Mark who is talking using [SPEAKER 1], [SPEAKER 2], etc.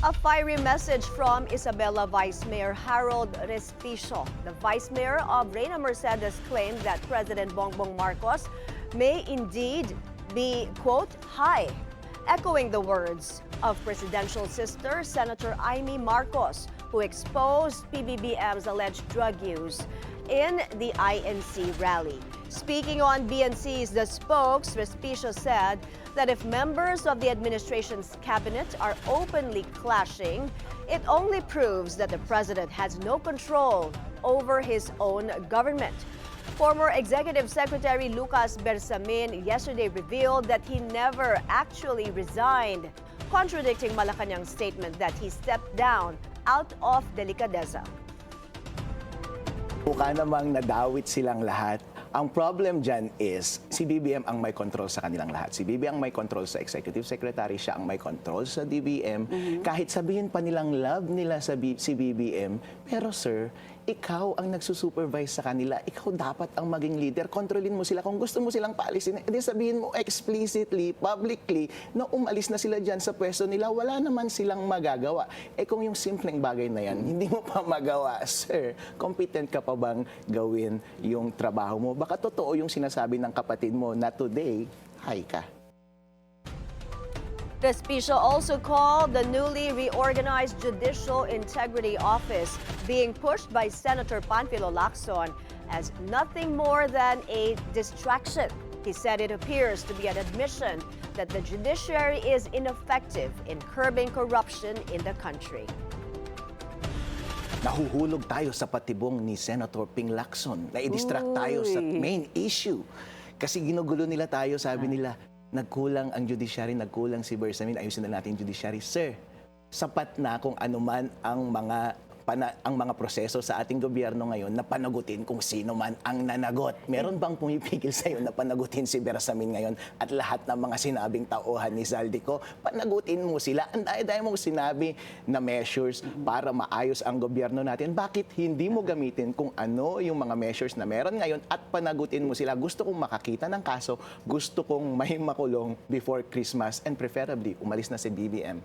[SPEAKER 1] A fiery message from Isabela Vice Mayor Harold Respicio. The Vice Mayor of Reyna Mercedes claimed that President Bongbong Marcos may indeed be, quote, high, echoing the words of presidential sister Senator Amy Marcos, who exposed PBBM's alleged drug use in the INC rally. Speaking on BNC's The Spokes, Respicio said that if members of the administration's cabinet are openly clashing, it only proves that the president has no control over his own government. Former Executive Secretary Lucas Bersamin yesterday revealed that he never actually resigned, contradicting Malacanang's statement that he stepped down out of delicadeza.
[SPEAKER 2] Mukha namang nadawit silang lahat. Ang problem dyan is, si BBM ang may control sa kanilang lahat. Si BBM ang may control sa Executive Secretary, siya ang may control sa DBM. Kahit sabihin pa nilang love nila si BBM, pero sir, ikaw ang nagsusupervise sa kanila. Ikaw dapat ang maging leader. Kontrolin mo sila. Kung gusto mo silang paalisin, edi sabihin mo explicitly, publicly, na umalis na sila dyan sa pwesto nila. Wala naman silang magagawa. Kung yung simpleng bagay na yan, hindi mo pa magawa, sir, competent ka pa bang gawin yung trabaho mo? Baka totoo yung sinasabi ng kapatid mo na today, high ka.
[SPEAKER 1] Respicio also called the newly reorganized Judicial Integrity Office being pushed by Senator Panfilo Lacson as nothing more than a distraction. He said it appears to be an admission that the judiciary is ineffective in curbing corruption in the country.
[SPEAKER 2] Nahuhulog tayo sa patibong ni Senator Ping Lacson. Na-distract tayo sa main issue. Kasi ginugulo nila tayo, sabi nila, nagkulang ang judiciary, nagkulang si Bersamin, ayusin na natin yung judiciary. Sir, sapat na kung anuman ang mga proseso sa ating gobyerno ngayon na panagutin kung sino man ang nanagot. Meron bang pumipigil sa iyo na panagutin si Bersamin ngayon at lahat ng mga sinabing tauhan ni Zaldico? Panagutin mo sila. Ang daya-daya mong sinabi na measures para maayos ang gobyerno natin. Bakit hindi mo gamitin kung ano yung mga measures na meron ngayon at panagutin mo sila? Gusto kong makakita ng kaso, gusto kong may makulong before Christmas and preferably umalis na si BBM.